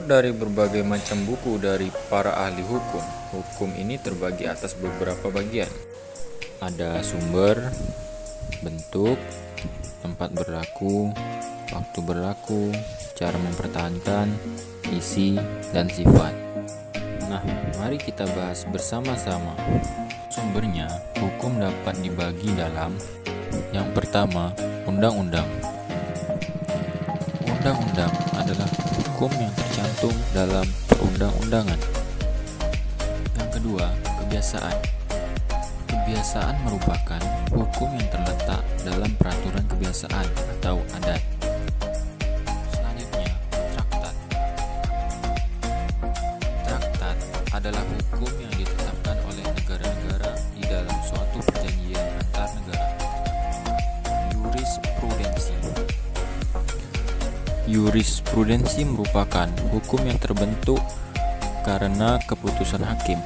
dari berbagai macam buku dari para ahli hukum, hukum ini terbagi atas beberapa bagian. Ada sumber, bentuk, tempat berlaku, waktu berlaku, cara mempertahankan, isi, dan sifat. Nah, mari kita bahas bersama-sama. Sumbernya, hukum dapat dibagi dalam yang pertama, undang-undang. Undang-undang adalah hukum yang tercantum dalam perundang-undangan. Yang kedua, kebiasaan. Kebiasaan merupakan hukum yang terletak dalam peraturan kebiasaan atau adat. Selanjutnya, traktat. Traktat adalah hukum yang ditetapkan oleh negara-negara di dalam suatu perjanjian antar negara. Jurisprudensi. Jurisprudensi merupakan hukum yang terbentuk karena keputusan hakim.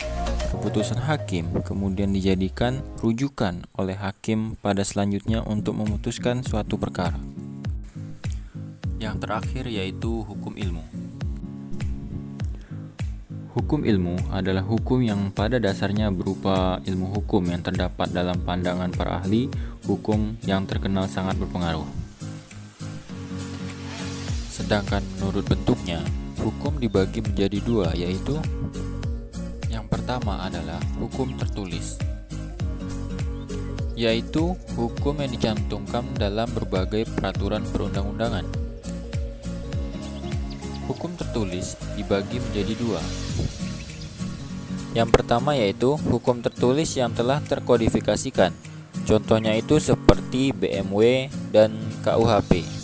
Keputusan hakim kemudian dijadikan rujukan oleh hakim pada selanjutnya untuk memutuskan suatu perkara. Yang terakhir yaitu hukum ilmu. Hukum ilmu adalah hukum yang pada dasarnya berupa ilmu hukum yang terdapat dalam pandangan para ahli hukum yang terkenal sangat berpengaruh. Sedangkan menurut bentuknya, hukum dibagi menjadi dua, yaitu yang pertama adalah hukum tertulis, yaitu hukum yang dicantumkan dalam berbagai peraturan perundang-undangan. Hukum tertulis dibagi menjadi dua. Yang pertama yaitu hukum tertulis yang telah terkodifikasikan. Contohnya itu seperti BMW dan KUHP.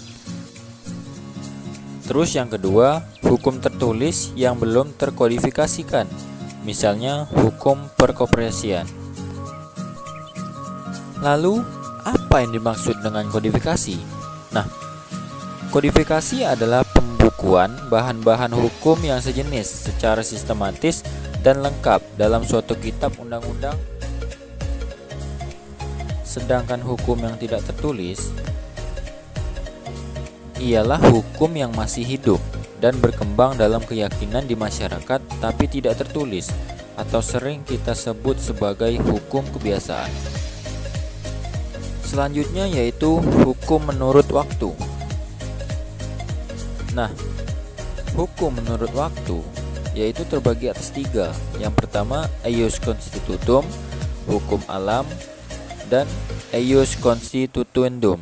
Terus yang kedua, hukum tertulis yang belum terkodifikasikan. Misalnya hukum perkoperasian. Lalu, apa yang dimaksud dengan kodifikasi? Nah, kodifikasi adalah pembukuan bahan-bahan hukum yang sejenis secara sistematis dan lengkap dalam suatu kitab undang-undang. Sedangkan hukum yang tidak tertulis ialah hukum yang masih hidup dan berkembang dalam keyakinan di masyarakat tapi tidak tertulis atau sering kita sebut sebagai hukum kebiasaan. Selanjutnya yaitu hukum menurut waktu. Nah, hukum menurut waktu yaitu terbagi atas tiga. Yang pertama, eius constitutum, hukum alam, dan eius constituendum.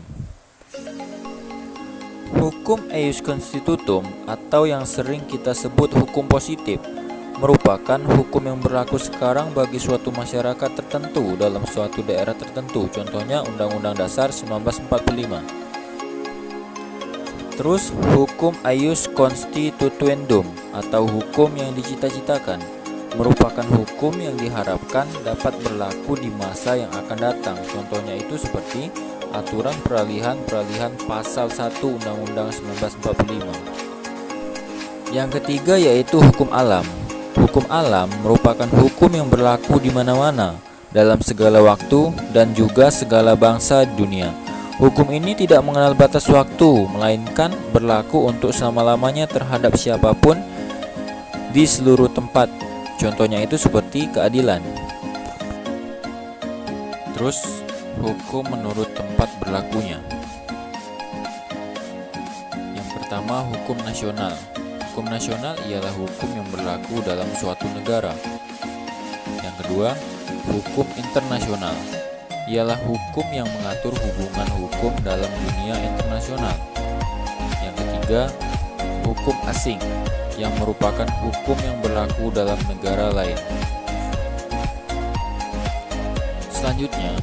Hukum eius constitutum atau yang sering kita sebut hukum positif merupakan hukum yang berlaku sekarang bagi suatu masyarakat tertentu dalam suatu daerah tertentu. Contohnya Undang-Undang Dasar 1945. Terus hukum eius constituendum atau hukum yang dicita-citakan merupakan hukum yang diharapkan dapat berlaku di masa yang akan datang. Contohnya itu seperti aturan peralihan pasal 1 Undang-Undang 1945. Yang ketiga yaitu hukum alam. Hukum alam merupakan hukum yang berlaku di mana-mana dalam segala waktu dan juga segala bangsa di dunia. Hukum ini tidak mengenal batas waktu, melainkan berlaku untuk selama-lamanya terhadap siapapun di seluruh tempat. Contohnya itu seperti keadilan. Terus hukum menurut tempat berlakunya. Yang pertama, hukum nasional. Hukum nasional ialah hukum yang berlaku dalam suatu negara. Yang kedua, hukum internasional. Ialah hukum yang mengatur hubungan hukum dalam dunia internasional. Yang ketiga, hukum asing, yang merupakan hukum yang berlaku dalam negara lain. Selanjutnya,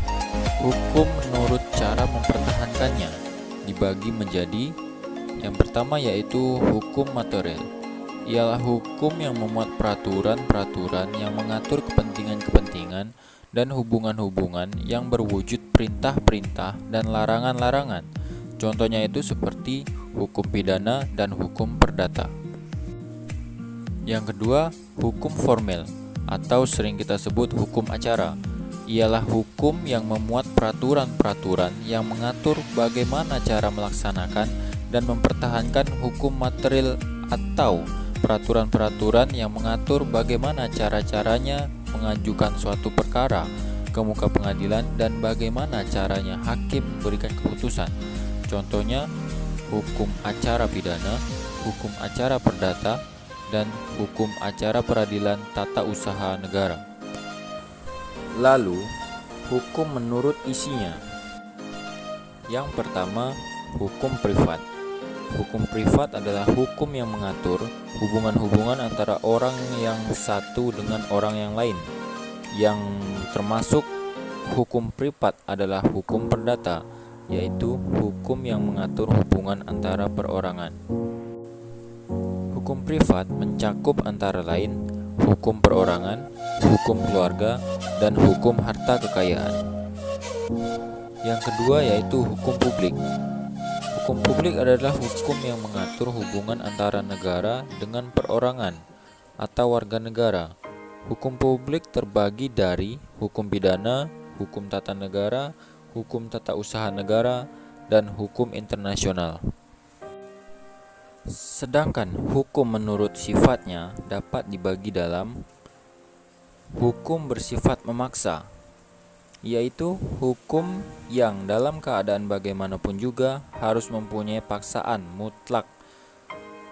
hukum menurut cara mempertahankannya dibagi menjadi yang pertama yaitu hukum material. Ialah hukum yang memuat peraturan-peraturan yang mengatur kepentingan-kepentingan dan hubungan-hubungan yang berwujud perintah-perintah dan larangan-larangan. Contohnya itu seperti hukum pidana dan hukum perdata. Yang kedua, hukum formel atau sering kita sebut hukum acara. Ialah hukum yang memuat peraturan-peraturan yang mengatur bagaimana cara melaksanakan dan mempertahankan hukum material atau peraturan-peraturan yang mengatur bagaimana cara-caranya mengajukan suatu perkara ke muka pengadilan dan bagaimana caranya hakim memberikan keputusan. Contohnya, hukum acara pidana, hukum acara perdata, dan hukum acara peradilan tata usaha negara. Lalu, hukum menurut isinya. Yang pertama, hukum privat. Hukum privat adalah hukum yang mengatur hubungan-hubungan antara orang yang satu dengan orang yang lain. Yang termasuk hukum privat adalah hukum perdata, yaitu hukum yang mengatur hubungan antara perorangan. Hukum privat mencakup antara lain hukum perorangan, hukum keluarga, dan hukum harta kekayaan. Yang kedua yaitu hukum publik. Hukum publik adalah hukum yang mengatur hubungan antara negara dengan perorangan atau warga negara. Hukum publik terbagi dari hukum pidana, hukum tata negara, hukum tata usaha negara, dan hukum internasional. Sedangkan hukum menurut sifatnya dapat dibagi dalam hukum bersifat memaksa, yaitu hukum yang dalam keadaan bagaimanapun juga harus mempunyai paksaan mutlak.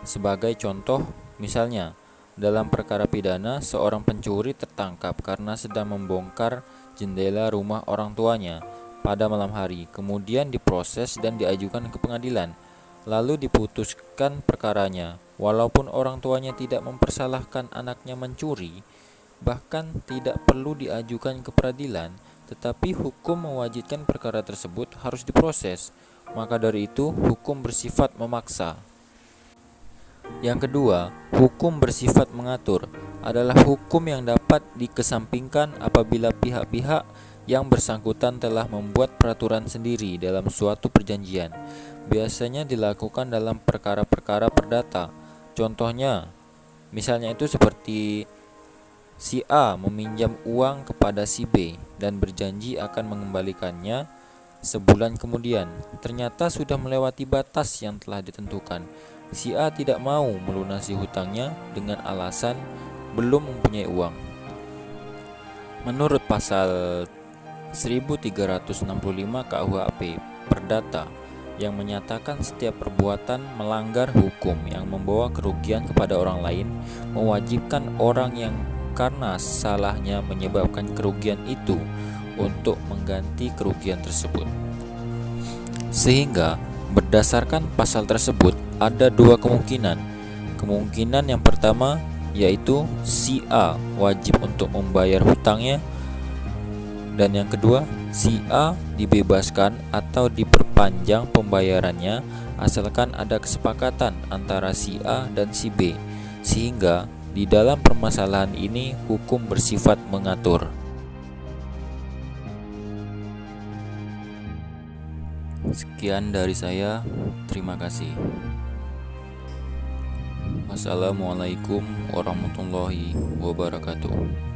Sebagai contoh, misalnya dalam perkara pidana, seorang pencuri tertangkap karena sedang membongkar jendela rumah orang tuanya pada malam hari, kemudian diproses dan diajukan ke pengadilan, lalu diputuskan perkaranya. Walaupun orang tuanya tidak mempersalahkan anaknya mencuri, bahkan tidak perlu diajukan ke peradilan, tetapi hukum mewajibkan perkara tersebut harus diproses. Maka dari itu, hukum bersifat memaksa. Yang kedua, hukum bersifat mengatur adalah hukum yang dapat dikesampingkan apabila pihak-pihak yang bersangkutan telah membuat peraturan sendiri dalam suatu perjanjian. Biasanya dilakukan dalam perkara-perkara perdata. Contohnya, misalnya itu seperti si A meminjam uang kepada si B dan berjanji akan mengembalikannya sebulan kemudian. Ternyata sudah melewati batas yang telah ditentukan. Si A tidak mau melunasi hutangnya dengan alasan belum mempunyai uang. Menurut pasal 1365 KUHP Perdata yang menyatakan setiap perbuatan melanggar hukum yang membawa kerugian kepada orang lain mewajibkan orang yang karena salahnya menyebabkan kerugian itu untuk mengganti kerugian tersebut. Sehingga berdasarkan pasal tersebut ada dua kemungkinan. Kemungkinan yang pertama yaitu si A wajib untuk membayar hutangnya, dan yang kedua si A dibebaskan atau diperpanjang pembayarannya asalkan ada kesepakatan antara si A dan si B. Sehingga di dalam permasalahan ini hukum bersifat mengatur. Sekian dari saya, terima kasih. Wassalamualaikum warahmatullahi wabarakatuh.